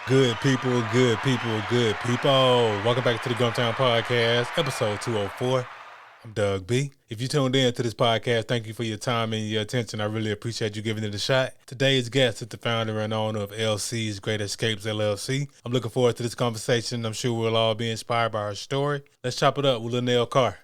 Good people, good people, good people. Welcome back to the Grumptown Podcast, episode 204. I'm Doug B. If you tuned in to this podcast, thank you for your time and your attention. I really appreciate you giving it a shot. Today's guest is the founder and owner of LC's Great Escapes LLC. I'm looking forward to this conversation. I'm sure we'll all be inspired by her story. Let's chop it up with Lynell Carr.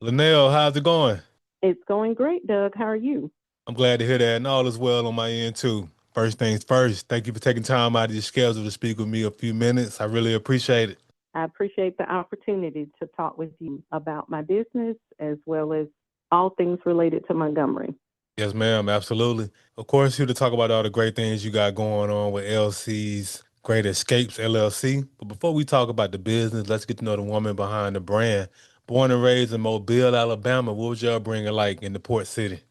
Lynell, how's it going? It's going great, Doug. How are you? I'm glad to hear that, and all is well on my end too. First things first, thank you for taking time out of your schedule to speak with me a few minutes. I really appreciate it. I appreciate the opportunity to talk with you about my business as well as all things related to Montgomery. Yes, ma'am, absolutely. Of course, here to talk about all the great things you got going on with LC's Great Escapes LLC. But before we talk about the business, let's get to know the woman behind the brand. Born and raised in Mobile, Alabama, what was your upbringing like in the port city?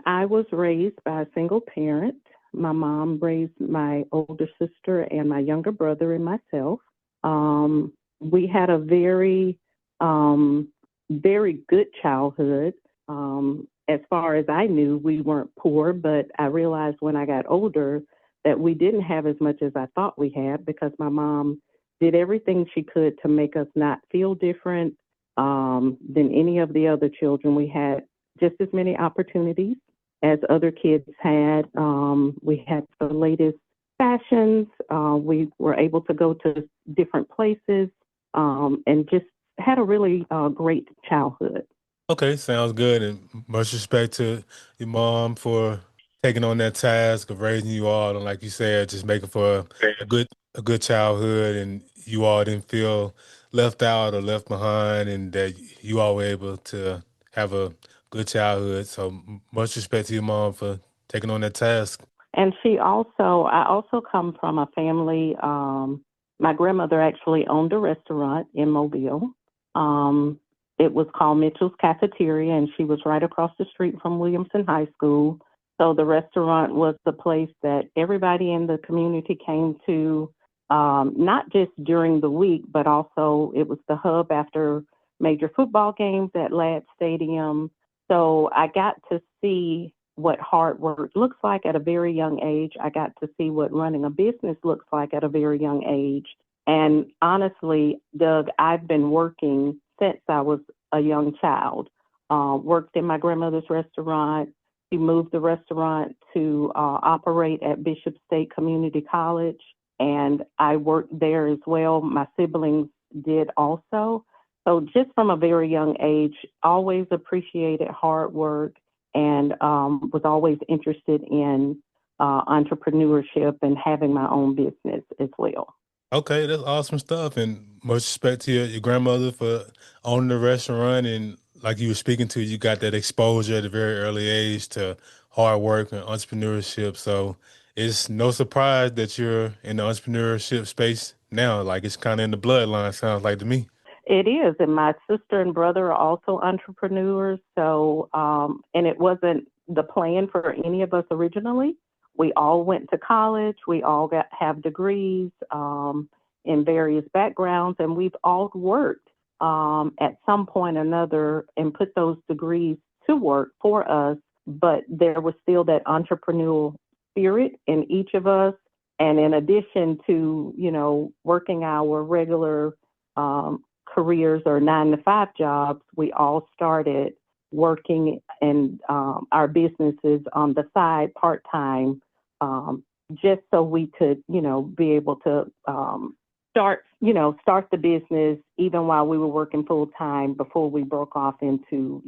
I was raised by a single parent. My mom raised my older sister and my younger brother and myself. We had a um, very good childhood. As far as I knew, we weren't poor, but I realized when I got older that we didn't have as much as I thought we had because my mom did everything she could to make us not feel different than any of the other children. We had just as many opportunities as other kids had. We had the latest fashions. We were able to go to different places and just had a really great childhood. Okay, sounds good. And much respect to your mom for taking on that task of raising you all, and like you said, just making for a good childhood, and you all didn't feel left out or left behind, and that you all were able to have a good childhood. So much respect to your mom for taking on that task. And I also come from a family. My grandmother actually owned a restaurant in Mobile. Um, it was called Mitchell's Cafeteria, and she was right across the street from Williamson High School. So the restaurant was the place that everybody in the community came to, not just during the week, but also it was the hub after major football games at Ladd Stadium. So I got to see what hard work looks like at a very young age. I got to see what running a business looks like at a very young age. And honestly, Doug, I've been working since I was a young child. Worked in my grandmother's restaurant. She moved the restaurant to operate at Bishop State Community College, and I worked there as well. My siblings did also. So just from a very young age, always appreciated hard work and was always interested in entrepreneurship and having my own business as well. Okay, that's awesome stuff, and much respect to your grandmother for owning the restaurant. And like you were speaking to, you got that exposure at a very early age to hard work and entrepreneurship. So it's no surprise that you're in the entrepreneurship space now. Like it's kind of in the bloodline, sounds like to me. It is, and my sister and brother are also entrepreneurs. So, and it wasn't the plan for any of us originally. We all went to college. We all got have degrees in various backgrounds, and we've all worked at some point or another and put those degrees to work for us. But there was still that entrepreneurial spirit in each of us. And in addition to, working our regular um, careers or 9 to 5 jobs, we all started working in our businesses on the side part time, um, just so we could, be able to start the business even while we were working full time before we broke off into,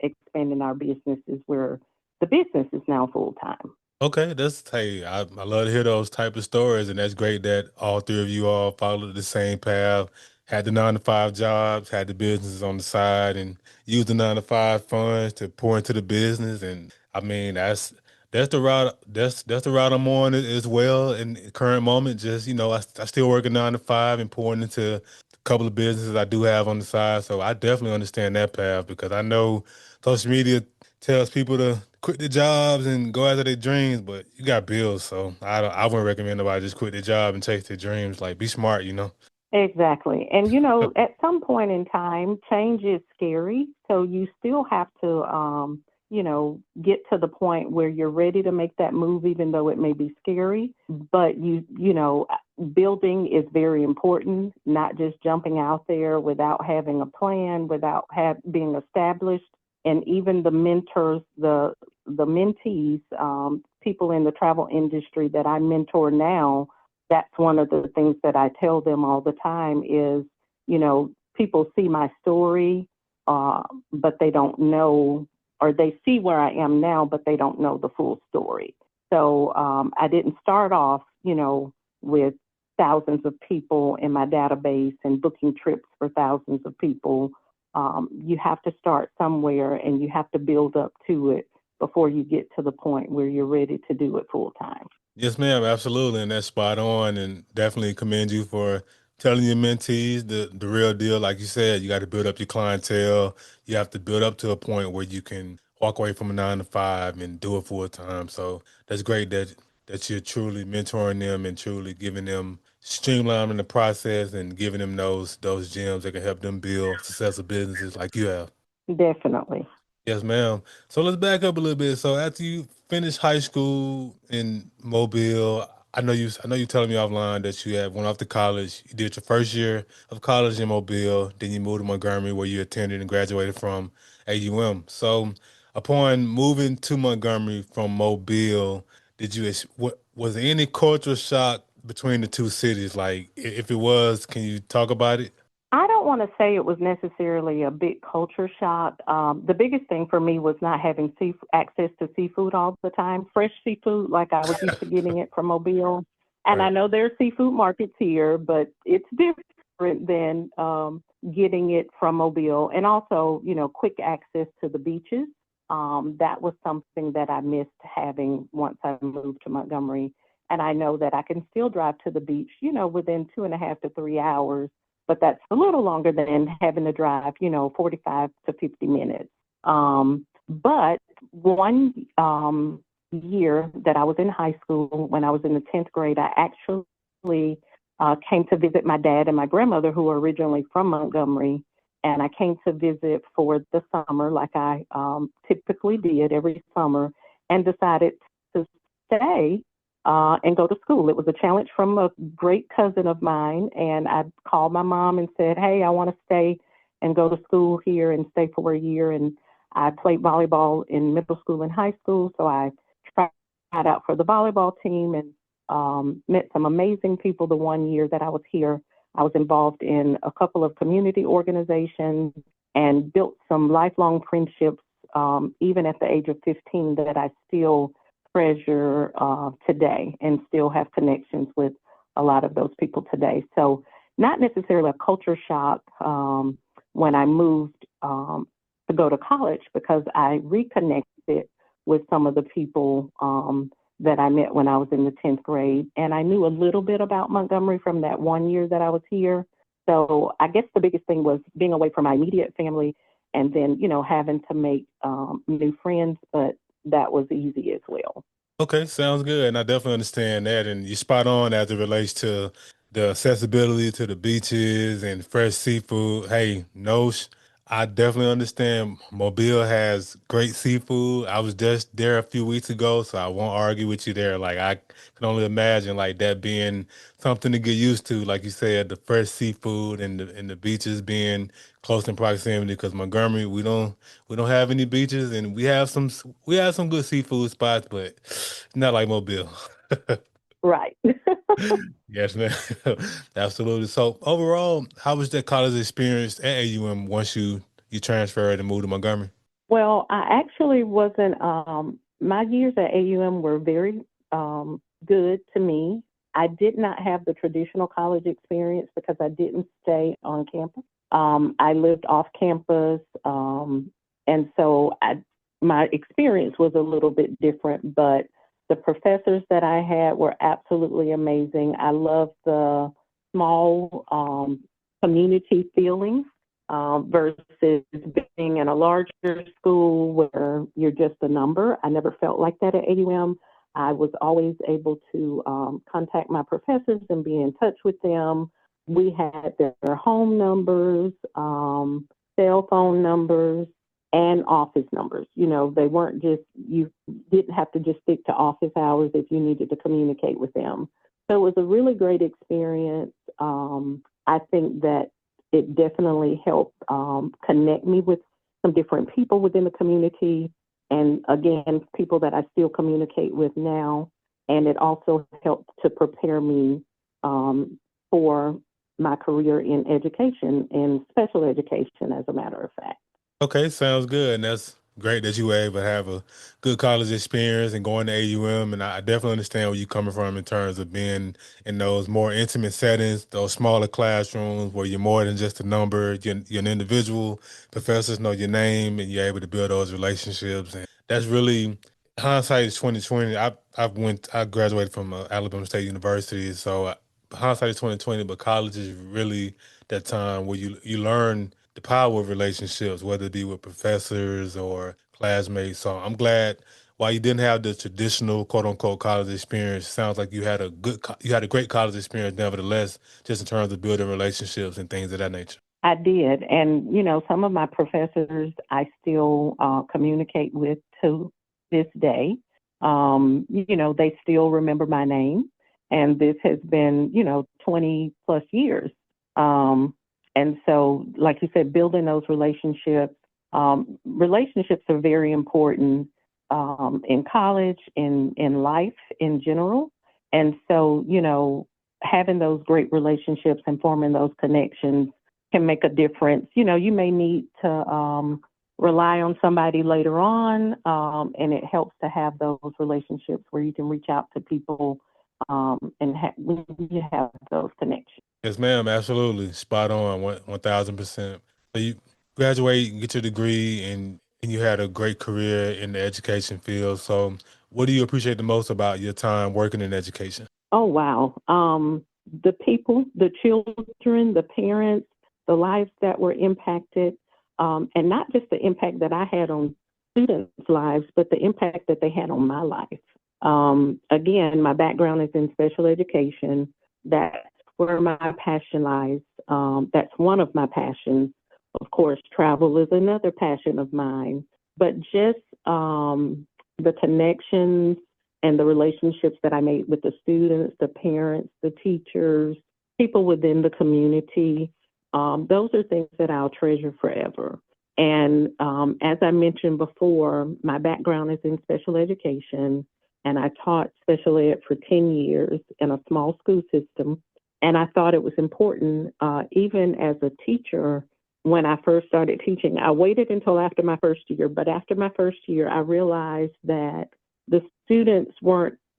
expanding our businesses where the business is now full time. Okay, that's hey, I love to hear those type of stories, and that's great that all three of you all followed the same path, had the 9 to 5 jobs, had the businesses on the side, and used the 9 to 5 funds to pour into the business. And I mean, that's the route that's the route I'm on as well in the current moment. Just I still work a 9 to 5 and pouring into a couple of businesses I do have on the side. So I definitely understand that path because I know social media tells people to quit their jobs and go after their dreams, but you got bills, so I wouldn't recommend nobody just quit their job and chase their dreams. Like, be smart, you know. Exactly. And, at some point in time, change is scary. So you still have to, get to the point where you're ready to make that move, even though it may be scary. But building is very important, not just jumping out there without having a plan, without being established. And even the mentors, the mentees, people in the travel industry that I mentor now, that's one of the things that I tell them all the time is, people see my story, but they don't know, or they see where I am now, but they don't know the full story. So I didn't start off, with thousands of people in my database and booking trips for thousands of people. You have to start somewhere and you have to build up to it before you get to the point where you're ready to do it full time. Yes, ma'am, absolutely, and that's spot on, and definitely commend you for telling your mentees the real deal. Like you said, you got to build up your clientele. You have to build up to a point where you can walk away from a 9 to 5 and do it full time. So that's great that you're truly mentoring them and truly giving them streamlining the process and giving them those gems that can help them build successful businesses like you have. Definitely. Yes, ma'am. So let's back up a little bit. So after you finished high school in Mobile, I know you telling me offline that you had went off to college. You did your first year of college in Mobile, then you moved to Montgomery where you attended and graduated from AUM. So upon moving to Montgomery from Mobile, what was there any cultural shock between the two cities? Like if it was, can you talk about it? I don't want to say it was necessarily a big culture shock. The biggest thing for me was not having access to seafood all the time, fresh seafood, like I was used to getting it from Mobile. And I Right. know there are seafood markets here, but it's different than getting it from Mobile. And also, quick access to the beaches. That was something that I missed having once I moved to Montgomery. And I know that I can still drive to the beach, within 2.5 to 3 hours, but that's a little longer than having to drive, 45 to 50 minutes. But one year that I was in high school, when I was in the 10th grade, I actually came to visit my dad and my grandmother, who were originally from Montgomery. And I came to visit for the summer, like I typically did every summer, and decided to stay and go to school. It was a challenge from a great cousin of mine, and I called my mom and said, "Hey, I want to stay and go to school here and stay for a year." And I played volleyball in middle school and high school, so I tried out for the volleyball team and met some amazing people the one year that I was here. I was involved in a couple of community organizations and built some lifelong friendships, even at the age of 15, that I still treasure today and still have connections with a lot of those people today. So, not necessarily a culture shock when I moved to go to college, because I reconnected with some of the people that I met when I was in the 10th grade. And I knew a little bit about Montgomery from that one year that I was here. So I guess the biggest thing was being away from my immediate family and then, having to make new friends, but that was easy as well. Okay, sounds good. And I definitely understand that. And you're spot on as it relates to the accessibility to the beaches and fresh seafood. Hey, I definitely understand. Mobile has great seafood. I was just there a few weeks ago, so I won't argue with you there. Like I can only imagine like that being something to get used to. Like you said, the fresh seafood and the beaches being close in proximity. Because Montgomery, we don't have any beaches, and we have some good seafood spots, but not like Mobile. Right. Yes, man. Absolutely. So overall, how was that college experience at AUM once you transferred and moved to Montgomery? Well, I actually wasn't, my years at AUM were very good to me. I did not have the traditional college experience because I didn't stay on campus. I lived off campus, and so my experience was a little bit different, but the professors that I had were absolutely amazing. I loved the small community feeling versus being in a larger school where you're just a number. I never felt like that at AUM. I was always able to contact my professors and be in touch with them. We had their home numbers, cell phone numbers, and office numbers. They weren't just, you didn't have to just stick to office hours if you needed to communicate with them. So it was a really great experience. I think that it definitely helped connect me with some different people within the community. And again, people that I still communicate with now. And it also helped to prepare me for my career in education, in special education, as a matter of fact. Okay, sounds good. And that's great that you were able to have a good college experience and going to AUM. And I definitely understand where you're coming from in terms of being in those more intimate settings, those smaller classrooms where you're more than just a number. You're an individual. Professors know your name, and you're able to build those relationships. And that's really hindsight is 2020. I graduated from Alabama State University, so hindsight is 2020. But college is really that time where you learn the power of relationships, whether it be with professors or classmates. So I'm glad while you didn't have the traditional quote unquote college experience, sounds like you had a great college experience nevertheless, just in terms of building relationships and things of that nature. I did. And, some of my professors I still communicate with to this day. They still remember my name. And this has been, 20 plus years. Um, and so, like you said, building those relationships, relationships are very important in college, in life in general. And so, having those great relationships and forming those connections can make a difference. You may need to rely on somebody later on, and it helps to have those relationships where you can reach out to people when you have those connections. Yes, ma'am. Absolutely. Spot on. 1000%. So you graduate, and get your degree, and you had a great career in the education field. So what do you appreciate the most about your time working in education? Oh, wow. The people, the children, the parents, the lives that were impacted, and not just the impact that I had on students' lives, but the impact that they had on my life. Again, my background is in special education. That's where my passion lies. That's one of my passions. Of course, travel is another passion of mine, but just the connections and the relationships that I made with the students, the parents, the teachers, people within the community, those are things that I'll treasure forever. And as I mentioned before, my background is in special education, and I taught special ed for 10 years in a small school system. And I thought it was important, even as a teacher, when I first started teaching. I waited until after my first year, but after my first year, I realized that the students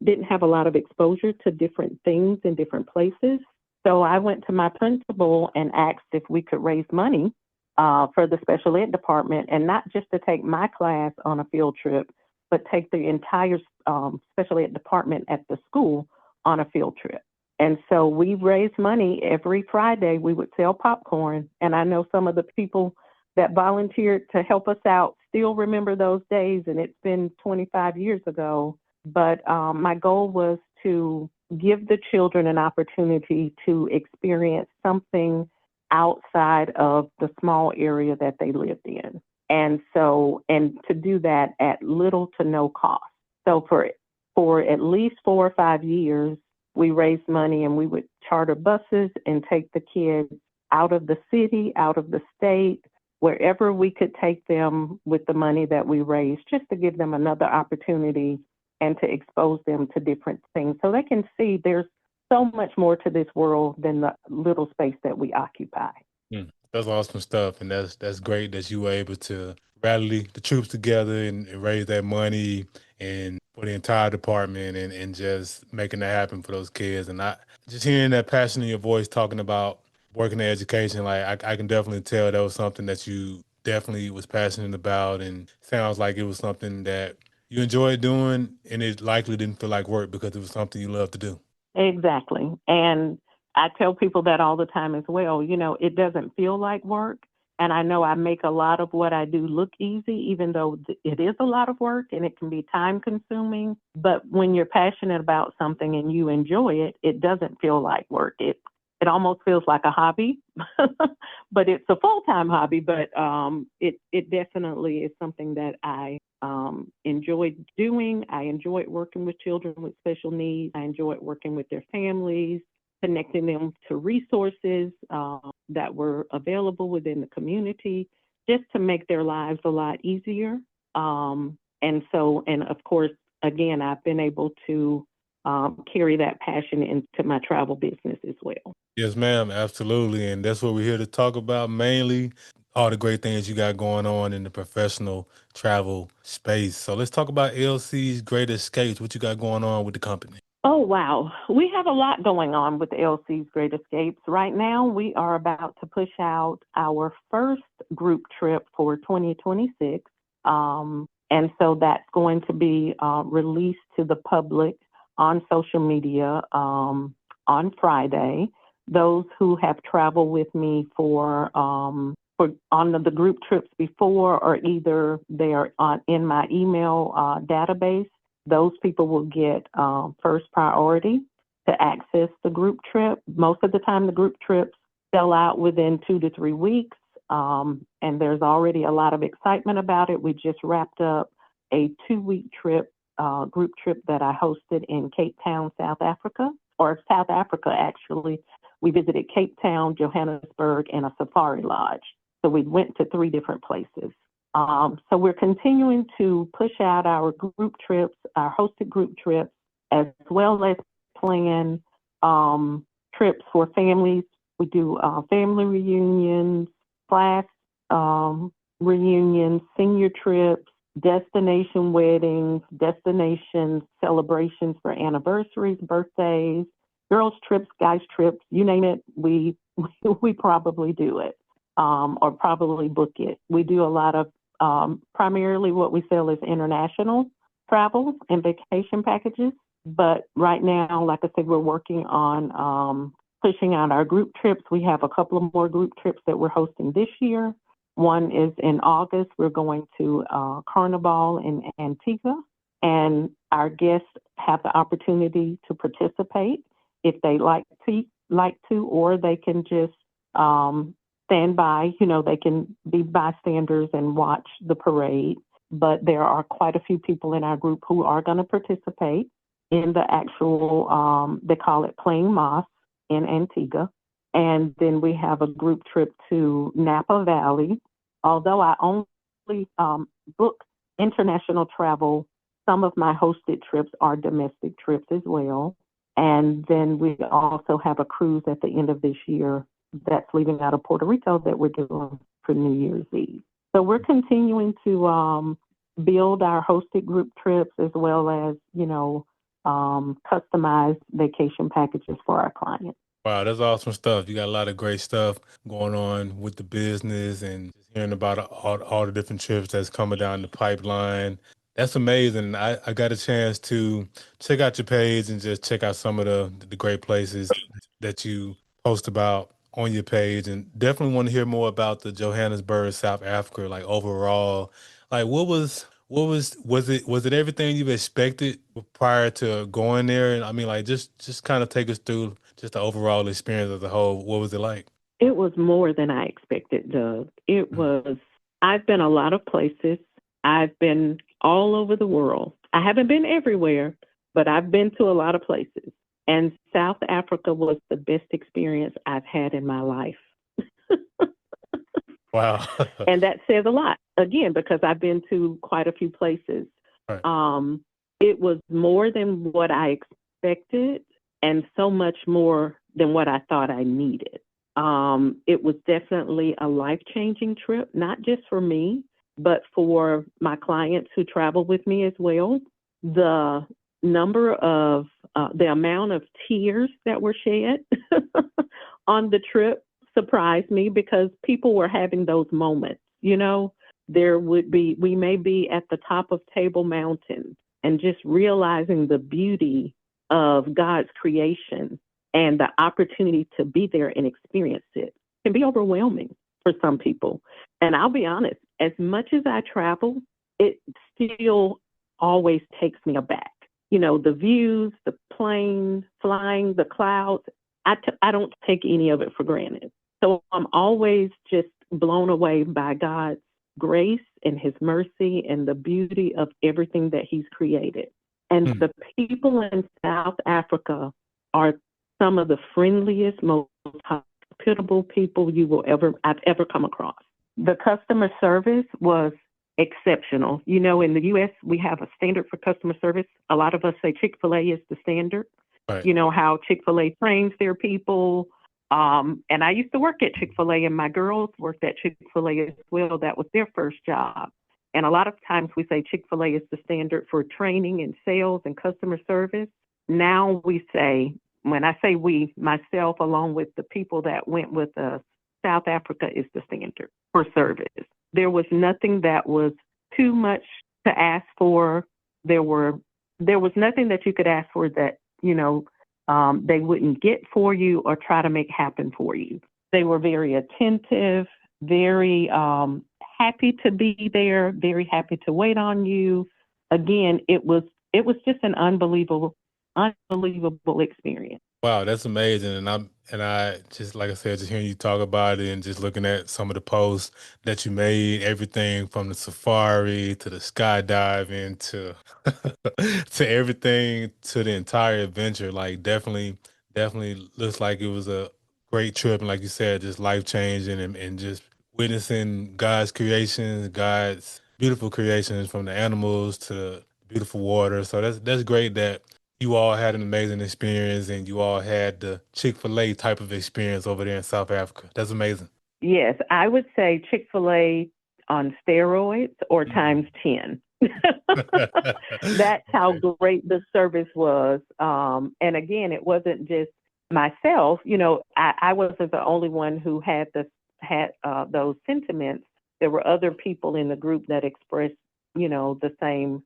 didn't have a lot of exposure to different things in different places. So I went to my principal and asked if we could raise money for the special ed department, and not just to take my class on a field trip, but take the entire special ed department at the school on a field trip. And so we raised money every Friday. We would sell popcorn. And I know some of the people that volunteered to help us out still remember those days. And it's been 25 years ago. But my goal was to give the children an opportunity to experience something outside of the small area that they lived in. And to do that at little to no cost. So for at least 4 or 5 years, we raised money, and we would charter buses and take the kids out of the city, out of the state, wherever we could take them with the money that we raised, just to give them another opportunity and to expose them to different things so they can see there's so much more to this world than the little space that we occupy. That's awesome stuff, and that's great that you were able to rally the troops together and raise that money and for the entire department and just making that happen for those kids. And I just hearing that passion in your voice talking about working in education, like I can definitely tell that was something that you definitely was passionate about, and sounds like it was something that you enjoyed doing, and it likely didn't feel like work because it was something you love to do. Exactly. And I tell people that all the time as well. It doesn't feel like work. And I know I make a lot of what I do look easy, even though it is a lot of work and it can be time consuming. But when you're passionate about something and you enjoy it, it doesn't feel like work. it almost feels like a hobby, but it's a full-time hobby. But it definitely is something that I enjoyed doing. I enjoyed working with children with special needs. I enjoyed working with their families, connecting them to resources that were available within the community, just to make their lives a lot easier. And of course, again, I've been able to carry that passion into my travel business as well. Yes, ma'am, absolutely. And that's what we're here to talk about mainly, all the great things you got going on in the professional travel space. So let's talk about LC's Great Escapes. What you got going on with the company? Oh, wow. We have a lot going on with LC's Great Escapes. Right now, we are about to push out our first group trip for 2026. And so that's going to be released to the public on social media on Friday. Those who have traveled with me for on the group trips before, or either they are in my email database, those people will get first priority to access the group trip. Most of the time, the group trips sell out within 2 to 3 weeks, and there's already a lot of excitement about it. We just wrapped up a 2-week trip, group trip that I hosted in Cape Town, South Africa, or South Africa, actually. We visited Cape Town, Johannesburg, and a safari lodge. So we went to 3 different places. So we're continuing to push out our group trips, our hosted group trips, as well as plan trips for families. We do family reunions, class reunions, senior trips, destination weddings, destination celebrations for anniversaries, birthdays, girls trips, guys trips, you name it, we we probably do it, or probably book it. We do a lot of primarily what we sell is international travel and vacation packages. But right now, like I said, we're working on pushing out our group trips. We have a couple of more group trips that we're hosting this year. One is in August. We're going to Carnival in Antigua, and our guests have the opportunity to participate if they like to, or they can just stand by. You know, they can be bystanders and watch the parade. But there are quite a few people in our group who are going to participate in the actual, they call it playing moss in Antigua. And then we have a group trip to Napa Valley. Although I only book international travel, some of my hosted trips are domestic trips as well. And then we also have a cruise at the end of this year that's leaving out of Puerto Rico that we're doing for New Year's Eve. So we're continuing to build our hosted group trips, as well as, customized vacation packages for our clients. Wow, that's awesome stuff. You got a lot of great stuff going on with the business and just hearing about all the different trips that's coming down the pipeline. That's amazing. I got a chance to check out your page and just check out some of the great places that you post about on your page, and definitely want to hear more about the Johannesburg, South Africa, like overall. Like was it everything you've expected prior to going there? And I mean, like, just kind of take us through just the overall experience as a whole. What was it like? It was more than I expected, Doug. Mm. I've been a lot of places. I've been all over the world. I haven't been everywhere, but I've been to a lot of places. And South Africa was the best experience I've had in my life. Wow. And that says a lot, again, because I've been to quite a few places. Right. It was more than what I expected, and so much more than what I thought I needed. It was definitely a life-changing trip, not just for me, but for my clients who travel with me as well. The the amount of tears that were shed on the trip surprised me, because people were having those moments. We may be at the top of Table Mountain and just realizing the beauty of God's creation and the opportunity to be there and experience it can be overwhelming for some people. And I'll be honest, as much as I travel, it still always takes me aback. The views, the plane, flying, the clouds, I don't take any of it for granted. So I'm always just blown away by God's grace and his mercy and the beauty of everything that he's created. And Hmm. the people in South Africa are some of the friendliest, most hospitable people I've ever come across. The customer service was exceptional. You know, in the US we have a standard for customer service. A lot of us say Chick-fil-A is the standard. Right. You know how Chick-fil-A trains their people. And I used to work at Chick-fil-A, and my girls worked at Chick-fil-A as well. That was their first job. And a lot of times we say Chick-fil-A is the standard for training and sales and customer service. Now we say, when I say we, myself, along with the people that went with us, South Africa is the standard for service. There was nothing that was too much to ask for. There were there was nothing that you could ask for that, they wouldn't get for you or try to make happen for you. They were very attentive, very happy to be there, very happy to wait on you. Again, it was just an unbelievable experience. Wow, that's amazing. And I just like I said, just hearing you talk about it and just looking at some of the posts that you made, everything from the safari to the skydiving to to everything to the entire adventure, like definitely looks like it was a great trip and like you said, just life changing and just witnessing God's creations, God's beautiful creations from the animals to the beautiful water. So that's great that you all had an amazing experience and you all had the Chick-fil-A type of experience over there in South Africa. That's amazing. Yes, I would say Chick-fil-A on steroids or times Mhm. 10. That's how Okay. great the service was. And again, it wasn't just myself. I wasn't the only one who had those sentiments. There were other people in the group that expressed, the same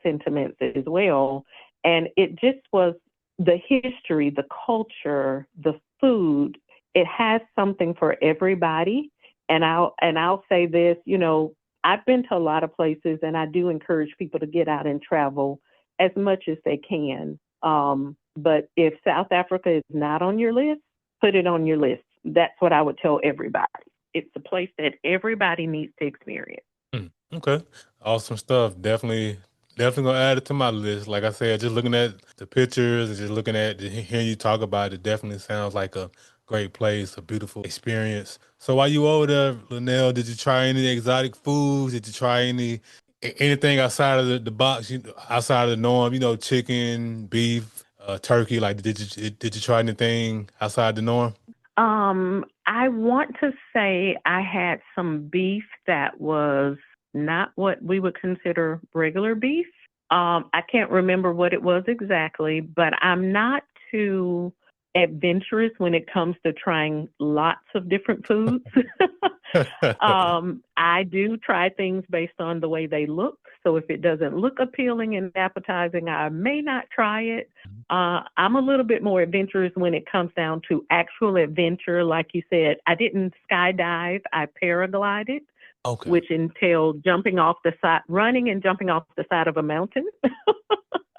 sentiments as well. And it just was the history, the culture, the food. It has something for everybody. And I'll say this, I've been to a lot of places, and I do encourage people to get out and travel as much as they can. But if South Africa is not on your list, put it on your list. That's what I would tell everybody. It's a place that everybody needs to experience. Okay. Awesome stuff. Definitely gonna add it to my list. Like I said, just looking at the pictures and just looking at hearing you talk about it, definitely sounds like a great place, a beautiful experience. So while you over there, Linnell, did you try any exotic foods? Did you try anything outside of the box, outside of the norm, chicken, beef, turkey? Like did you try anything outside the norm? I want to say I had some beef that was not what we would consider regular beef. I can't remember what it was exactly, but I'm not too adventurous when it comes to trying lots of different foods. I do try things based on the way they look. So if it doesn't look appealing and appetizing, I may not try it. I'm a little bit more adventurous when it comes down to actual adventure. Like you said, I didn't skydive, I paraglided, Okay. which entailed jumping off the side, running and jumping off the side of a mountain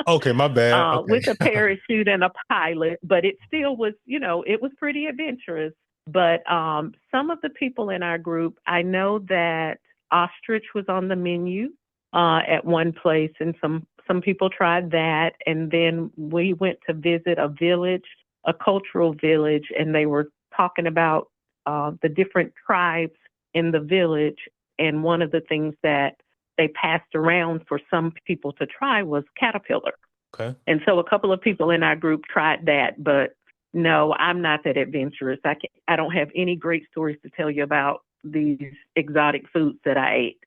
Okay, my bad. Okay. with a parachute and a pilot. But it still was, it was pretty adventurous. But some of the people in our group, I know that ostrich was on the menu at one place, and some people tried that. And then we went to visit a village, a cultural village, and they were talking about the different tribes in the village. And one of the things that they passed around for some people to try was caterpillar. Okay. And so a couple of people in our group tried that, but no, I'm not that adventurous. I don't have any great stories to tell you about these exotic foods that I ate.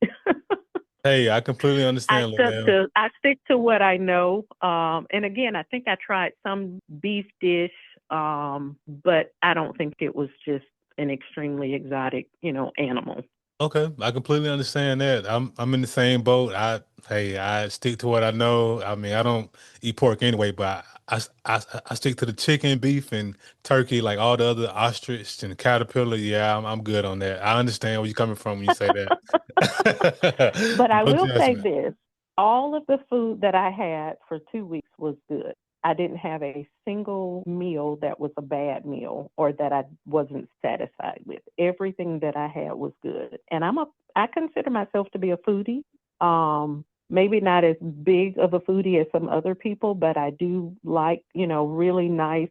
Hey, I completely understand, Linnell. I stick to what I know. And again, I think I tried some beef dish, but I don't think it was just an extremely exotic, animal. Okay, I completely understand that. I'm in the same boat. I stick to what I know. I mean, I don't eat pork anyway, but I stick to the chicken, beef, and turkey, like all the other ostrich and caterpillar. Yeah, I'm good on that. I understand where you're coming from when you say that. But I No will say judgment. this, all of the food that I had for 2 weeks was good. I didn't have a single meal that was a bad meal or that I wasn't satisfied with. Everything that I had was good. And I consider myself to be a foodie. Maybe not as big of a foodie as some other people, but I do like, really nice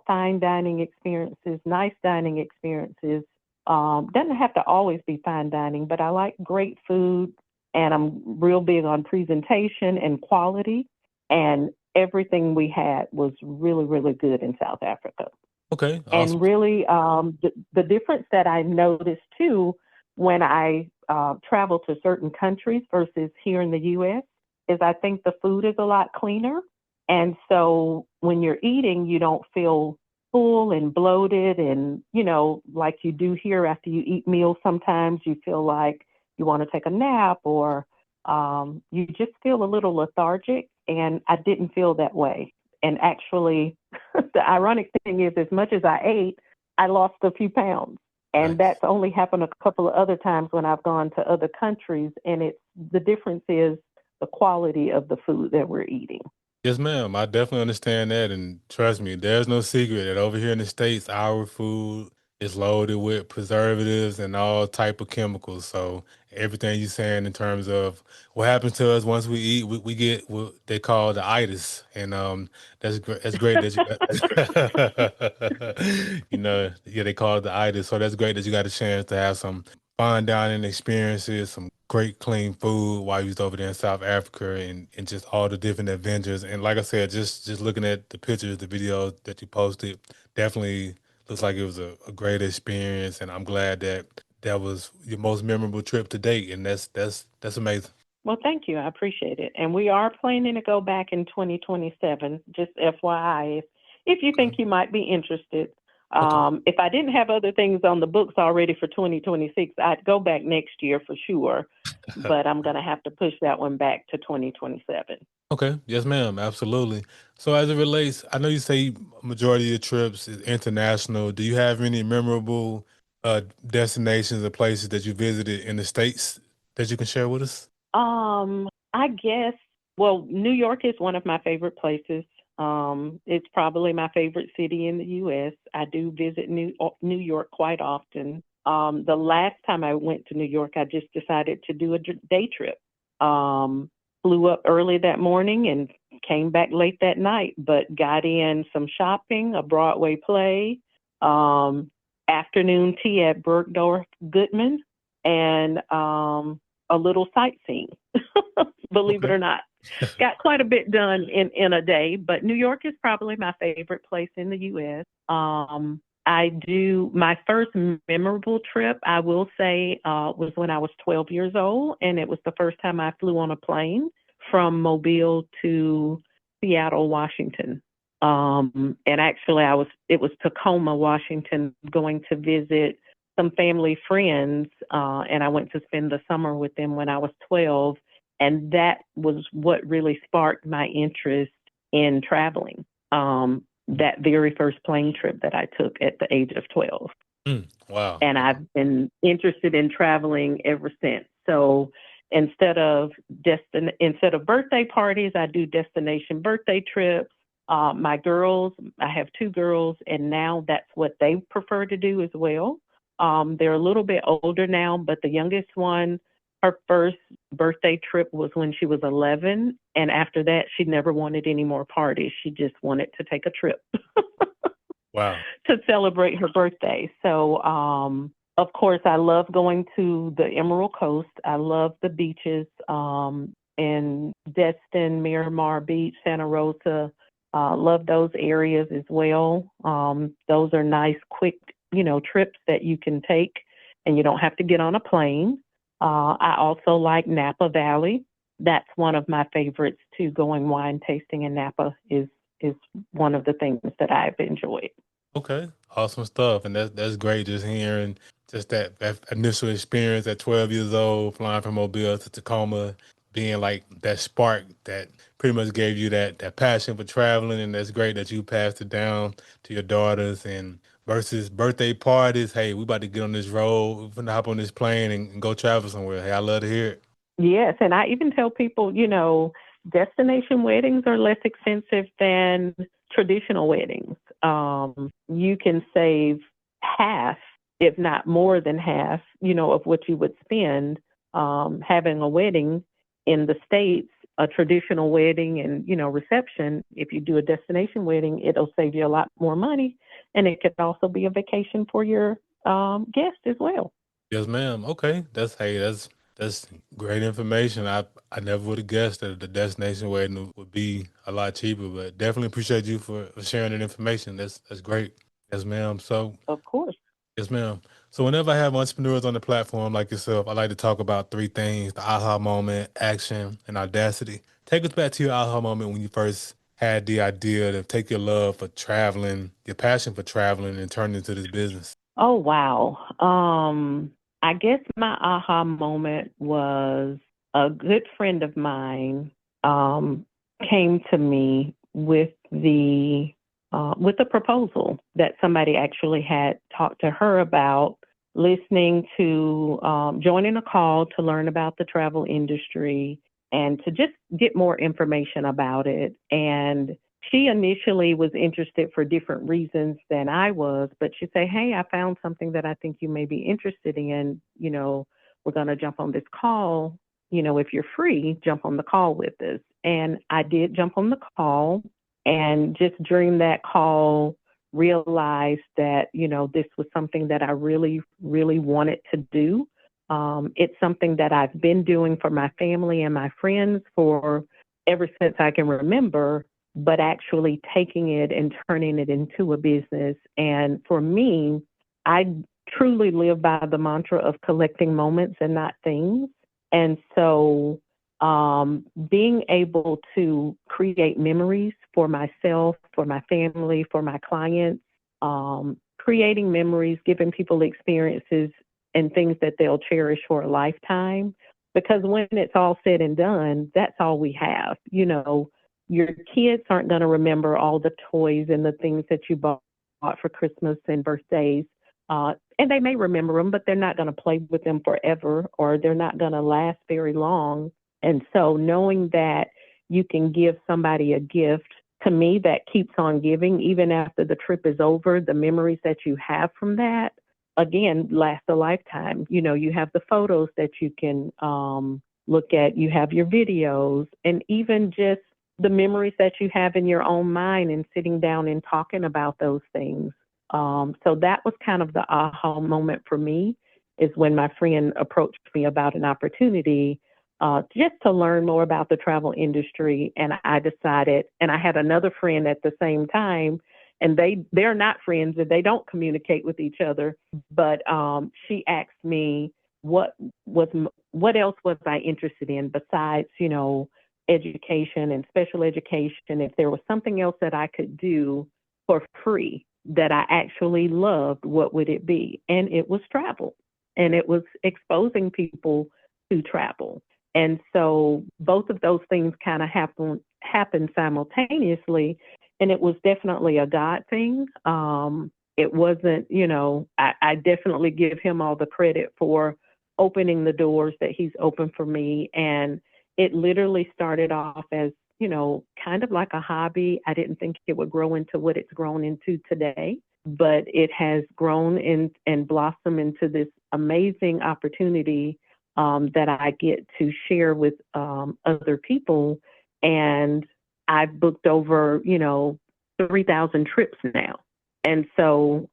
fine dining experiences, nice dining experiences. Doesn't have to always be fine dining, but I like great food, and I'm real big on presentation and quality. And everything we had was really, really good in South Africa. Okay, And awesome. really, the difference that I noticed too when I travel to certain countries versus here in the U.S. is I think the food is a lot cleaner. And so when you're eating, you don't feel full and bloated and, like you do here after you eat meals, sometimes you feel like you want to take a nap or you just feel a little lethargic. And I didn't feel that way. And actually, the ironic thing is, as much as I ate, I lost a few pounds. And Nice. that's only happened a couple of other times when I've gone to other countries. And the difference is the quality of the food that we're eating. Yes, ma'am. I definitely understand that, and trust me, there's no secret that over here in the States, our food is loaded with preservatives and all type of chemicals. So everything you're saying in terms of what happens to us once we eat, we get what they call the itis, and that's great. That's great that you, yeah, they call it the itis. So that's great that you got a chance to have some fine dining experiences, some great clean food while you was over there in South Africa and just all the different adventures. And like I said, just looking at the pictures, the videos that you posted, definitely looks like it was a great experience. And I'm glad that that was your most memorable trip to date. And that's amazing. Well, thank you. I appreciate it. And we are planning to go back in 2027, just FYI, if you think Okay. you might be interested. Okay. If I didn't have other things on the books already for 2026, I'd go back next year for sure. But I'm going to have to push that one back to 2027. Okay. Yes, ma'am. Absolutely. So as it relates, I know you say majority of your trips is international. Do you have any memorable destinations or places that you visited in the States that you can share with us? I guess, well, New York is one of my favorite places. It's probably my favorite city in the U.S. I do visit New York quite often. The last time I went to New York, I just decided to do a day trip. Flew up early that morning and came back late that night, but got in some shopping, a Broadway play, um, afternoon tea at Bergdorf Goodman, and a little sightseeing. Believe it Okay. or not, got quite a bit done in a day. But New York is probably my favorite place in the U.S. I do my first memorable trip. I will say was when I was 12 years old, and it was the first time I flew on a plane from Mobile to Seattle, Washington. And actually, it was Tacoma, Washington, going to visit some family friends, and I went to spend the summer with them when I was 12, and that was what really sparked my interest in traveling. That very first plane trip that I took at the age of 12. Wow. And I've been interested in traveling ever since. So instead of birthday parties, I do destination birthday trips. My girls, I have two girls, and now that's what they prefer to do as well. They're a little bit older now, but the youngest one, her first birthday trip was when she was 11. And after that, she never wanted any more parties. She just wanted to take a trip Wow. to celebrate her birthday. So, of course, I love going to the Emerald Coast. I love the beaches in Destin, Miramar Beach, Santa Rosa. Love those areas as well. Those are nice, quick, trips that you can take, and you don't have to get on a plane. I also like Napa Valley. That's one of my favorites too. Going wine tasting in Napa is one of the things that I've enjoyed. Okay, awesome stuff, and that's great. Just hearing just that initial experience at 12 years old, flying from Mobile to Tacoma, being like that spark that pretty much gave you that passion for traveling, and that's great that you passed it down to your daughters. And versus birthday parties, hey, we about to get on this road, we're gonna hop on this plane and go travel somewhere. Hey, I love to hear it. Yes, and I even tell people, Destination weddings are less expensive than traditional weddings. You can save half, if not more than half, of what you would spend having a wedding in the States, a traditional wedding and, reception. If you do a destination wedding, it'll save you a lot more money. And it could also be a vacation for your guest as well. Yes, ma'am. Okay, that's great information. I never would have guessed that the destination wedding would be a lot cheaper, but definitely appreciate you for sharing that information. That's great. Yes, ma'am. So Of course. yes, ma'am. So whenever I have entrepreneurs on the platform like yourself, I like to talk about three things: the aha moment, action, and audacity. Take us back to your aha moment when you first had the idea to take your love for traveling, your passion for traveling, and turn it into this business. Oh, wow. I guess my aha moment was a good friend of mine um, came to me with the proposal that somebody actually had talked to her about, listening to joining a call to learn about the travel industry and to just get more information about it. And she initially was interested for different reasons than I was, but she said, "Hey, I found something that I think you may be interested in. We're going to jump on this call. If you're free, jump on the call with us." And I did jump on the call. And just during that call, realized that, this was something that I really, really wanted to do. It's something that I've been doing for my family and my friends for ever since I can remember, but actually taking it and turning it into a business. And for me, I truly live by the mantra of collecting moments and not things. And so being able to create memories for myself, for my family, for my clients, creating memories, giving people experiences and things that they'll cherish for a lifetime. Because when it's all said and done, that's all we have. Your kids aren't going to remember all the toys and the things that you bought for Christmas and birthdays. And they may remember them, but they're not going to play with them forever, or they're not going to last very long. And so knowing that you can give somebody a gift, to me, that keeps on giving even after the trip is over. The memories that you have from that, again, last a lifetime. You have the photos that you can look at, you have your videos, and even just the memories that you have in your own mind and sitting down and talking about those things. So that was kind of the aha moment for me, is when my friend approached me about an opportunity just to learn more about the travel industry. And I decided, and I had another friend at the same time, and they're not friends and they don't communicate with each other. But she asked me was what else was I interested in besides, education and special education. If there was something else that I could do for free that I actually loved, what would it be? And it was travel, and it was exposing people to travel. And so both of those things kind of happened simultaneously, and it was definitely a God thing. It wasn't, I definitely give him all the credit for opening the doors that he's opened for me. And it literally started off as, kind of like a hobby. I didn't think it would grow into what it's grown into today, but it has grown and blossomed into this amazing opportunity that I get to share with other people. And I've booked over, 3,000 trips now. And so,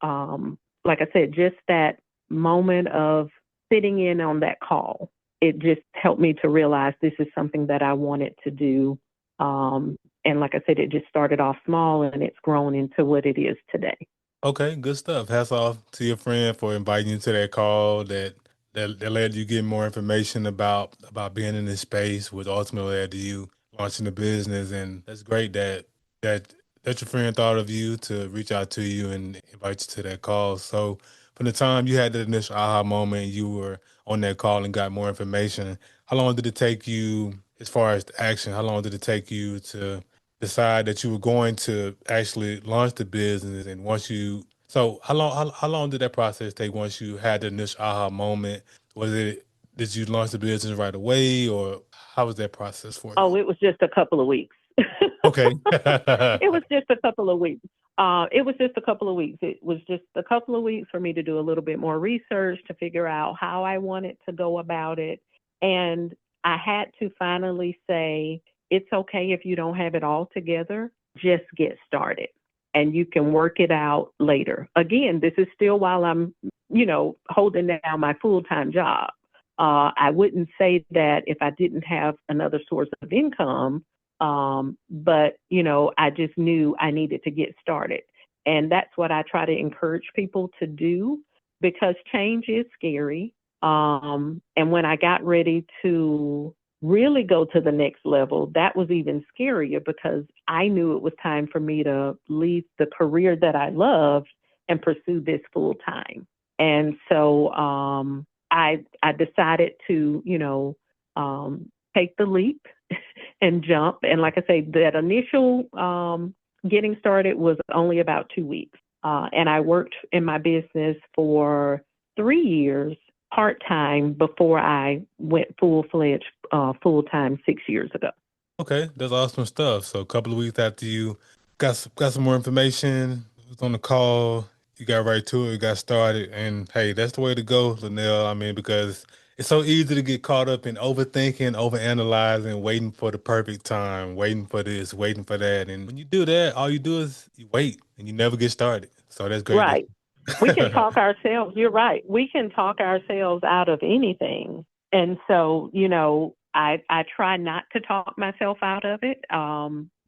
like I said, just that moment of sitting in on that call, it just helped me to realize this is something that I wanted to do. And like I said, it just started off small and it's grown into what it is today. Okay, good stuff. Hats off to your friend for inviting you to that call that led you get more information about being in this space, which ultimately led to you launching the business. And that's great that that your friend thought of you to reach out to you and invite you to that call. So from the time you had that initial aha moment, you were on that call and got more information. How long did it take you as far as the action? How long did it take you to decide that you were going to actually launch the business? And once you, so how long did that process take once you had the initial aha moment? Was it, did you launch the business right away, or How was that process for Oh, you? it was just a couple of weeks. Okay. It was just a couple of weeks. It was just a couple of weeks. It was just a couple of weeks for me to do a little bit more research to figure out how I wanted to go about it. And I had to finally say, it's okay if you don't have it all together, just get started and you can work it out later. Again, this is still while I'm, holding down my full time job. I wouldn't say that if I didn't have another source of income, but I just knew I needed to get started. And that's what I try to encourage people to do because change is scary. And when I got ready to really go to the next level, that was even scarier because I knew it was time for me to leave the career that I loved and pursue this full time. And so I decided to, take the leap and jump. And like I say, that initial getting started was only about 2 weeks. And I worked in my business for 3 years part time before I went full fledged full time 6 years ago. Okay, that's awesome stuff. So a couple of weeks after you got some more information, was on the call, you got right to it, you got started, and hey, that's the way to go, Linnell. I mean, because it's so easy to get caught up in overthinking, overanalyzing, waiting for the perfect time, waiting for this, waiting for that, and when you do that, all you do is you wait and you never get started. So that's great. Right. We can talk ourselves, you're right. We can talk ourselves out of anything. And so, I try not to talk myself out of it.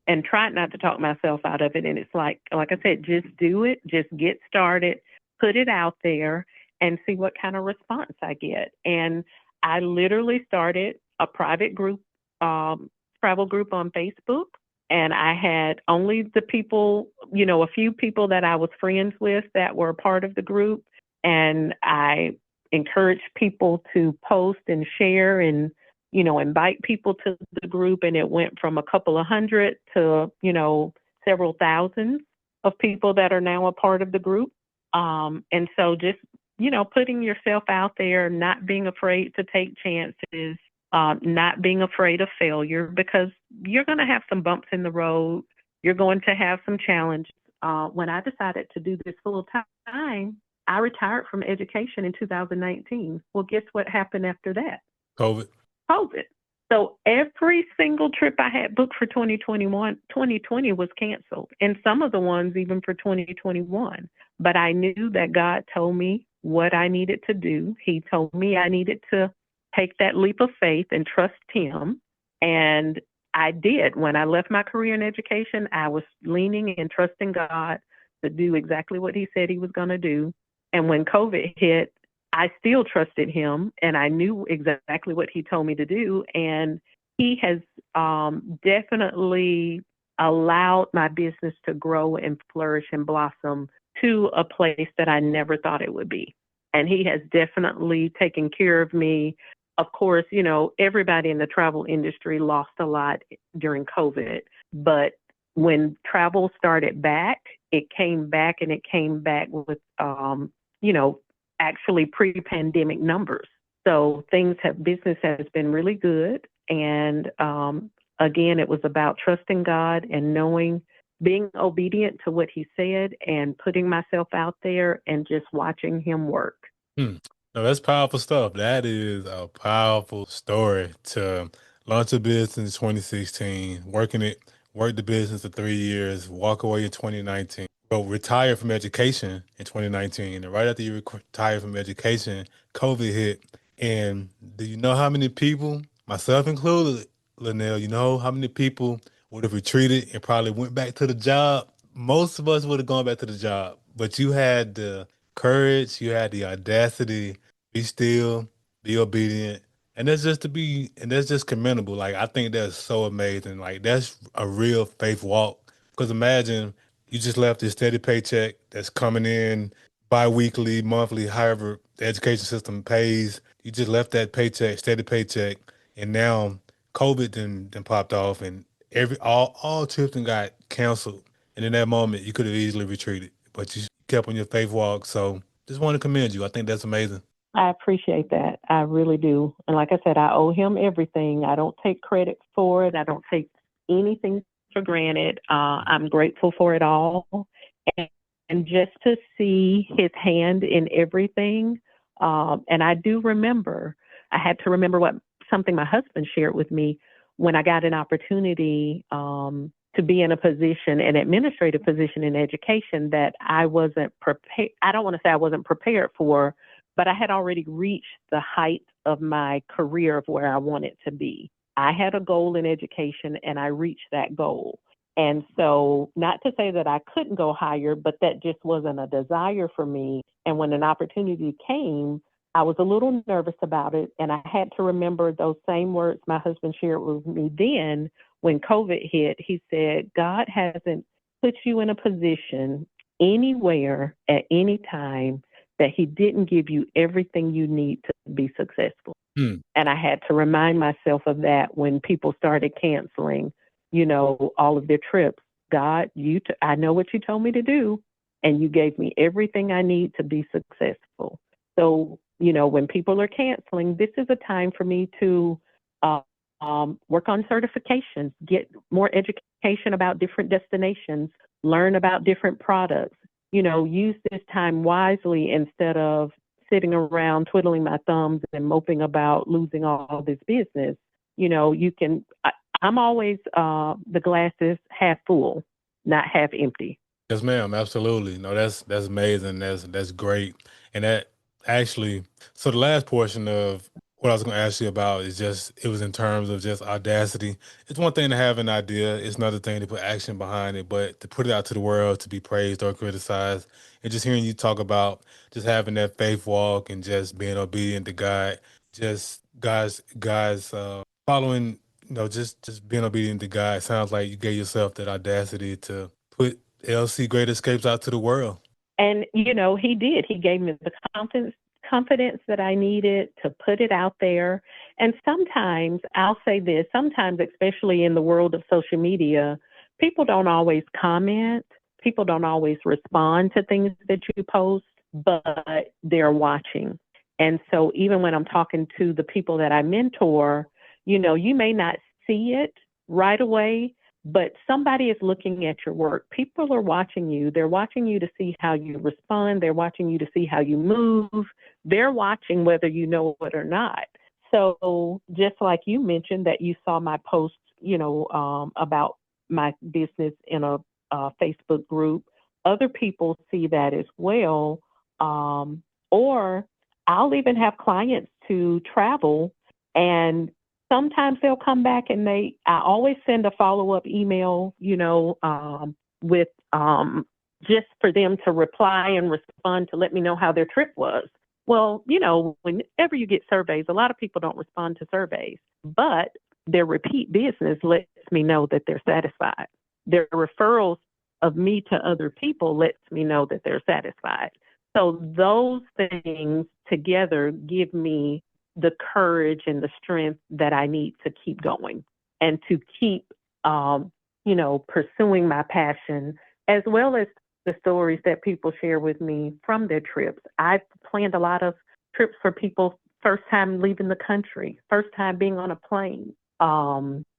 And try not to talk myself out of it. And it's like I said, just do it, just get started, put it out there and see what kind of response I get. And I literally started a private group, travel group on Facebook, and I had only the people, a few people that I was friends with that were part of the group. And I encouraged people to post and share and, invite people to the group. And it went from a couple of hundred to, several thousands of people that are now a part of the group. And so just, putting yourself out there, not being afraid to take chances, not being afraid of failure because you're going to have some bumps in the road. You're going to have some challenges. When I decided to do this full time, I retired from education in 2019. Well, guess what happened after that? COVID. COVID. So every single trip I had booked for 2021, 2020 was canceled, and some of the ones even for 2021. But I knew that God told me what I needed to do. He told me I needed to take that leap of faith and trust Him. And I did. When I left my career in education, I was leaning and trusting God to do exactly what He said He was going to do. And when COVID hit, I still trusted Him and I knew exactly what He told me to do. And He has definitely allowed my business to grow and flourish and blossom to a place that I never thought it would be. And He has definitely taken care of me. Of course, everybody in the travel industry lost a lot during COVID, but when travel started back, it came back and it came back with, you know, actually pre-pandemic numbers. So business has been really good. And again, it was about trusting God and knowing, being obedient to what He said and putting myself out there and just watching Him work. Hmm. No, that's powerful stuff. That is a powerful story to launch a business in 2016, work the business for 3 years, walk away in 2019, well, retire from education in 2019. And right after you retire from education, COVID hit. And do you know how many people, myself included, Linnell, you know how many people would have retreated and probably went back to the job? Most of us would have gone back to the job, but you had the courage, you had the audacity, be still, be obedient. And that's just commendable. Like, I think that's so amazing. Like, that's a real faith walk. Because imagine you just left this steady paycheck that's coming in bi-weekly, monthly, however the education system pays. You just left that paycheck, steady paycheck, and now COVID then popped off, and all trips then got canceled. And in that moment, you could have easily retreated, but you kept on your faith walk. So just want to commend you. I think that's amazing. I appreciate that. I really do. And like I said, I owe him everything. I don't take credit for it. I don't take anything for granted. I'm grateful for it all. And, and just to see his hand in everything. And I do remember, I had to remember what something my husband shared with me when I got an opportunity to be in a position, an administrative position in education that I wasn't prepared. I don't want to say I wasn't prepared for, but I had already reached the height of my career of where I wanted to be. I had a goal in education and I reached that goal. And so, not to say that I couldn't go higher, but that just wasn't a desire for me. And when an opportunity came, I was a little nervous about it. And I had to remember those same words my husband shared with me then when COVID hit. He said, God hasn't put you in a position anywhere at any time that he didn't give you everything you need to be successful. Hmm. And I had to remind myself of that when people started canceling, all of their trips. God, I know what you told me to do, and you gave me everything I need to be successful. So, when people are canceling, this is a time for me to uh, work on certifications, get more education about different destinations, learn about different products, use this time wisely instead of sitting around twiddling my thumbs and moping about losing all this business. I'm always, the glass is half full, not half empty. Yes, ma'am. Absolutely. No, that's amazing. That's great. And that actually, so the last portion of what I was going to ask you about is just it was in terms of just audacity. It's one thing to have an idea. It's another thing to put action behind it. But to put it out to the world to be praised or criticized, and just hearing you talk about just having that faith walk and just being obedient to God, just guys, following, just being obedient to God. Sounds like you gave yourself that audacity to put LC Great Escapes out to the world. And he did. He gave me the confidence that I needed to put it out there. And sometimes I'll say this, sometimes especially in the world of social media, people don't always comment, people don't always respond to things that you post, but they're watching. And so even when I'm talking to the people that I mentor, you may not see it right away, but somebody is looking at your work. People are watching you. They're watching you to see how you respond. They're watching you to see how you move. They're watching whether you know it or not. So just like you mentioned that you saw my post, about my business in a Facebook group, other people see that as well. Or I'll even have clients to travel, and sometimes they'll come back and I always send a follow up email, with just for them to reply and respond to let me know how their trip was. Well, whenever you get surveys, a lot of people don't respond to surveys, but their repeat business lets me know that they're satisfied. Their referrals of me to other people lets me know that they're satisfied. So those things together give me the courage and the strength that I need to keep going and to keep, pursuing my passion, as well as the stories that people share with me from their trips. I've planned a lot of trips for people first time leaving the country, first time being on a plane,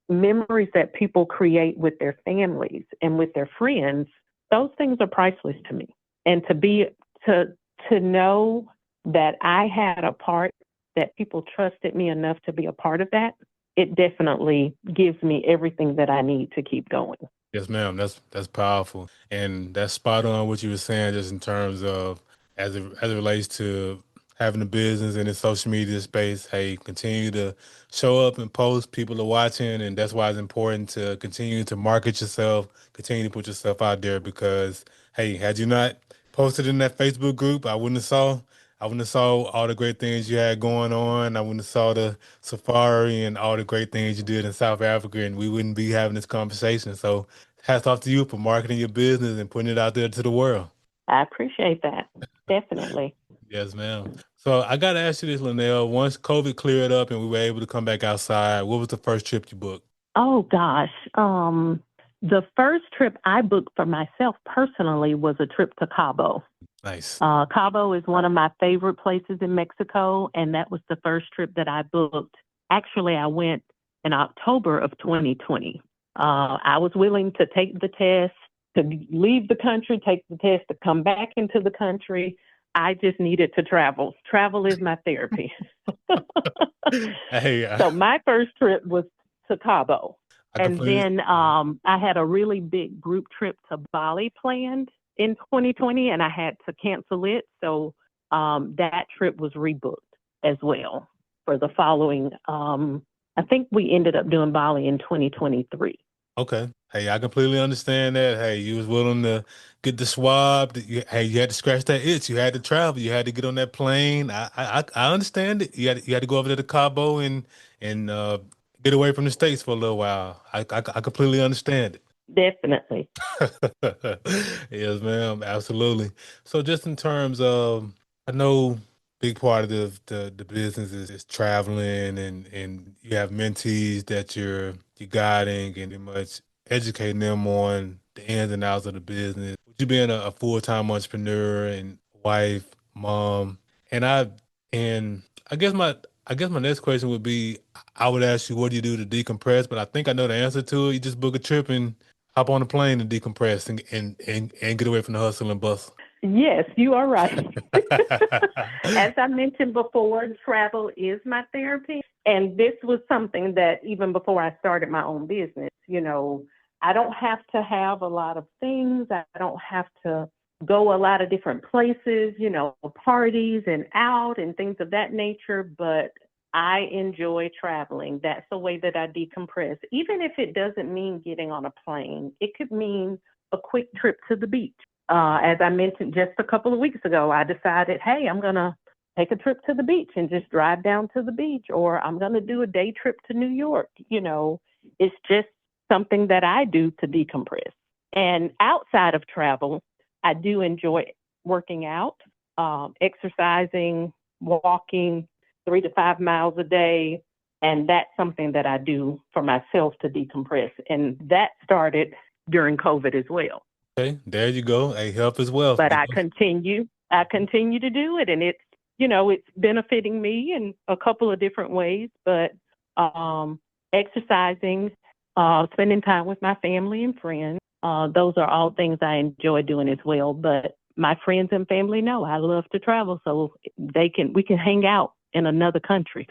memories that people create with their families and with their friends. Those things are priceless to me. And to know that I had a part, that people trusted me enough to be a part of that, it definitely gives me everything that I need to keep going. Yes, ma'am. That's powerful, and that's spot on what you were saying, just in terms of as it relates to having a business in the social media space. Hey, continue to show up and post. People are watching, and that's why it's important to continue to market yourself, continue to put yourself out there. Because hey, had you not posted in that Facebook group, I wouldn't have saw all the great things you had going on. I wouldn't have saw the safari and all the great things you did in South Africa, and we wouldn't be having this conversation. So hats off to you for marketing your business and putting it out there to the world. I appreciate that. Definitely. Yes, ma'am. So I got to ask you this, Linnell. Once COVID cleared up and we were able to come back outside, what was the first trip you booked? Oh gosh. The first trip I booked for myself personally was a trip to Cabo. Nice. Cabo is one of my favorite places in Mexico, and that was the first trip that I booked. Actually, I went in October of 2020. I was willing to take the test, to leave the country, take the test, to come back into the country. I just needed to travel. Travel is my therapy. Hey, So my first trip was to Cabo. I And completely. then I had a really big group trip to Bali planned in 2020, and I had to cancel it. So that trip was rebooked as well for the following. I think we ended up doing Bali in 2023. Okay. Hey, I completely understand that. Hey, you was willing to get the swab. Hey, you had to scratch that itch. You had to travel. You had to get on that plane. I understand it. You had to go over there to Cabo and get away from the States for a little while. I completely understand it. Definitely. Yes, ma'am. Absolutely. So just in terms of, I know big part of the business is traveling and you have mentees that you're guiding and pretty much educating them on the ins and outs of the business. With you being a full-time entrepreneur and wife, mom, and and I guess my next question would be I would ask you what do you do to decompress, but I think I know the answer to it. You just book a trip and hop on a plane and decompress and get away from the hustle and bustle. Yes, you are right. As I mentioned before, travel is my therapy. And this was something that even before I started my own business, I don't have to have a lot of things. I don't have to go a lot of different places, parties and out and things of that nature. But I enjoy traveling. That's the way that I decompress. Even if it doesn't mean getting on a plane, it could mean a quick trip to the beach. As I mentioned just a couple of weeks ago, I decided, hey, I'm going to take a trip to the beach and just drive down to the beach, or I'm going to do a day trip to New York. It's just something that I do to decompress. And outside of travel, I do enjoy working out, exercising, walking 3 to 5 miles a day. And that's something that I do for myself to decompress. And that started during COVID as well. Okay, there you go. Hey, health is wealth. But I continue to do it, and it's benefiting me in a couple of different ways. But exercising, spending time with my family and friends, those are all things I enjoy doing as well. But my friends and family know I love to travel, so we can hang out in another country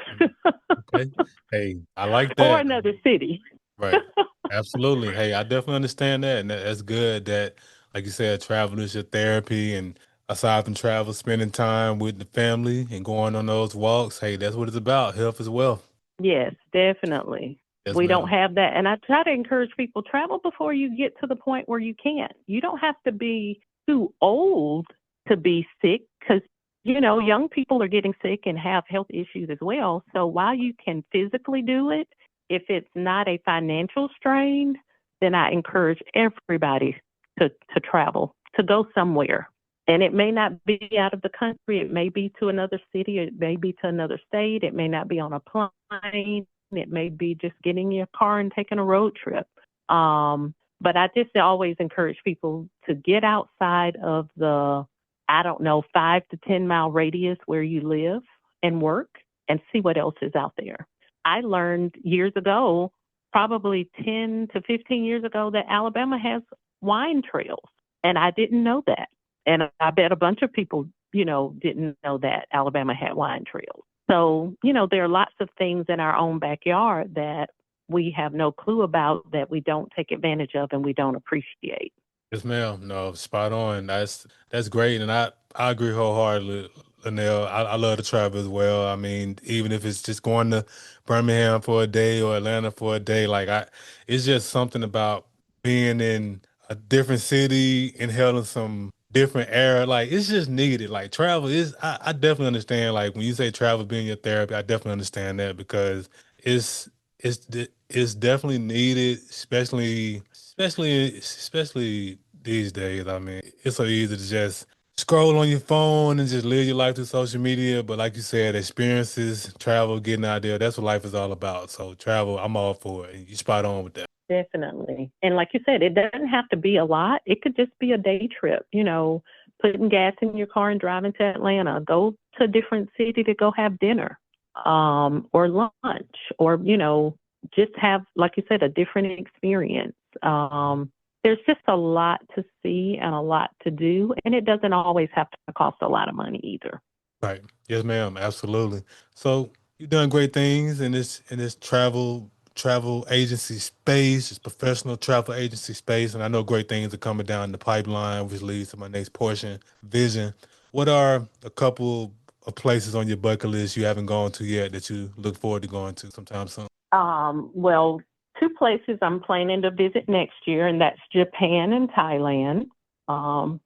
Okay. Hey, I like or that. another city. Right. Absolutely. Hey, I definitely understand that. And that's good that, like you said, travel is your therapy. And aside from travel, spending time with the family and going on those walks, hey, that's what it's about. Health as well. Yes, definitely. Yes, We don't ma'am. have that. And I try to encourage people travel before you get to the point where you can't. You don't have to be too old to be sick because, young people are getting sick and have health issues as well. So while you can physically do it, if it's not a financial strain, then I encourage everybody to travel, to go somewhere. And it may not be out of the country. It may be to another city. It may be to another state. It may not be on a plane. It may be just getting in your car and taking a road trip. But I just always encourage people to get outside of the, I don't know, 5 to 10 mile radius where you live and work and see what else is out there. I learned years ago, probably 10 to 15 years ago, that Alabama has wine trails. And I didn't know that. And I bet a bunch of people, didn't know that Alabama had wine trails. So, there are lots of things in our own backyard that we have no clue about that we don't take advantage of and we don't appreciate. Yes, ma'am. No, spot on. That's great, and I agree wholeheartedly, Linnell. I love to travel as well. I mean, even if it's just going to Birmingham for a day or Atlanta for a day, it's just something about being in a different city, inhaling some different air. Like it's just needed. Like travel is. I definitely understand. Like when you say travel being your therapy, I definitely understand that because it's it's definitely needed, especially these days. I mean, it's so easy to just scroll on your phone and just live your life through social media. But like you said, experiences, travel, getting out there, that's what life is all about. So travel, I'm all for it. You spot on with that. Definitely. And like you said, it doesn't have to be a lot. It could just be a day trip, putting gas in your car and driving to Atlanta. Go to a different city to go have dinner, or lunch, or, just have, like you said, a different experience. There's just a lot to see and a lot to do, and it doesn't always have to cost a lot of money either. Right. Yes, ma'am. Absolutely. So you've done great things in this travel agency space, this professional travel agency space, and I know great things are coming down the pipeline, which leads to my next portion, vision. What are a couple of places on your bucket list you haven't gone to yet that you look forward to going to sometime soon? Well, two places I'm planning to visit next year, and that's Japan and Thailand.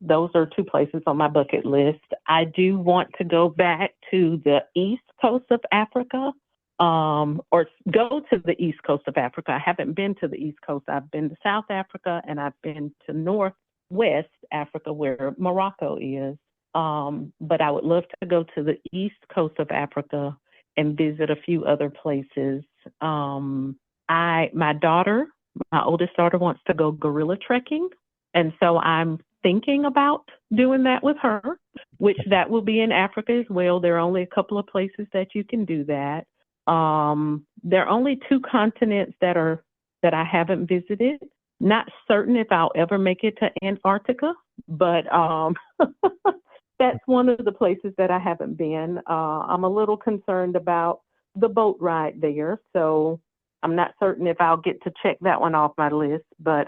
Those are two places on my bucket list. I do want to go back to the east coast of Africa, or go to the east coast of Africa. I haven't been to the east coast. I've been to South Africa and I've been to northwest Africa where Morocco is. But I would love to go to the east coast of Africa and visit a few other places. My daughter, my oldest daughter, wants to go gorilla trekking, and so I'm thinking about doing that with her, which that will be in Africa as well. There are only a couple of places that you can do that. There are only two continents that I haven't visited. Not certain if I'll ever make it to Antarctica, but that's one of the places that I haven't been. I'm a little concerned about the boat ride there, so I'm not certain if I'll get to check that one off my list. But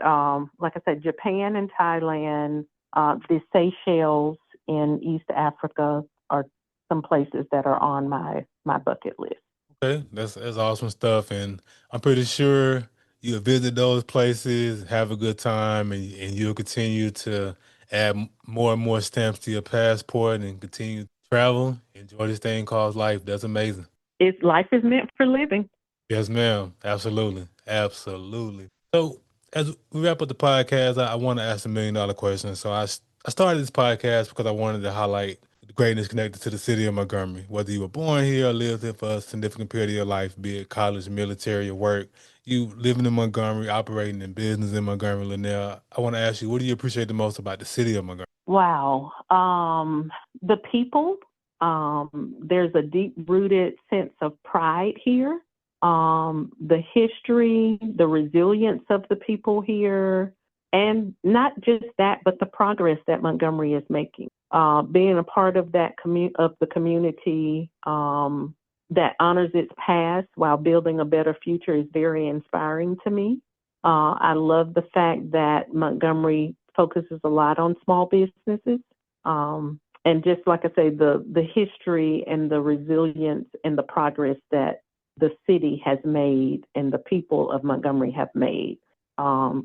like I said, Japan and Thailand, the Seychelles in East Africa are some places that are on my bucket list. Okay, that's awesome stuff, and I'm pretty sure you'll visit those places, have a good time, and you'll continue to add more and more stamps to your passport and continue to travel. Enjoy this thing called life. That's amazing. It's life is meant for living. Yes, ma'am. Absolutely, absolutely. So as we wrap up the podcast, I want to ask $1 million question. So I started this podcast because I wanted to highlight the greatness connected to the city of Montgomery. Whether you were born here or lived here for a significant period of your life, be it college, military, or work, you living in Montgomery, operating in business in Montgomery, Lynell. I want to ask you, what do you appreciate the most about the city of Montgomery? Wow. The people, there's a deep rooted sense of pride here. The history, the resilience of the people here, and not just that, but the progress that Montgomery is making. Being a part of that of the community that honors its past while building a better future is very inspiring to me. I love the fact that Montgomery focuses a lot on small businesses. And just like I say, the history and the resilience and the progress that the city has made and the people of Montgomery have made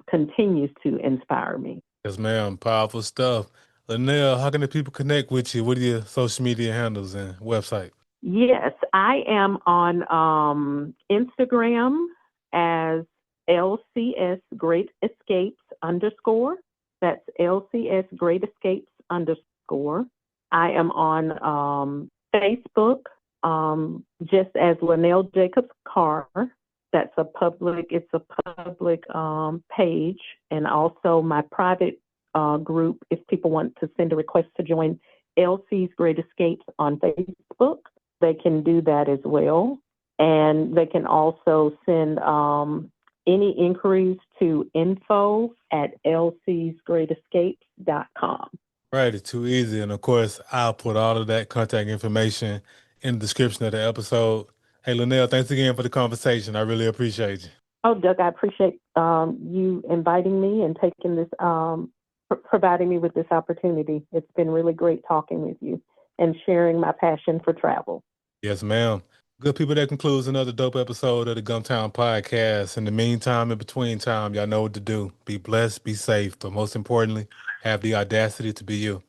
continues to inspire me. Yes, ma'am. Powerful stuff. Lynell, how can the people connect with you? What are your social media handles and website? Yes, I am on Instagram as LCS Great Escapes underscore. That's LCS Great Escapes underscore. I am on Facebook just as Lynell Jacobs Carr. It's a public page, and also my private group. If people want to send a request to join LC's Great Escapes on Facebook, they can do that as well. And they can also send any inquiries to info@lcsgreatescapes.com. Right, it's too easy. And of course, I'll put all of that contact information in the description of the episode. Hey, Linnell, thanks again for the conversation. I really appreciate you. Oh, Doug, I appreciate you inviting me and taking this, providing me with this opportunity. It's been really great talking with you and sharing my passion for travel. Yes, ma'am. Good people, that concludes another dope episode of the Gumtown Podcast. In the meantime, in between time, y'all know what to do. Be blessed, be safe, but most importantly, have the audacity to be you.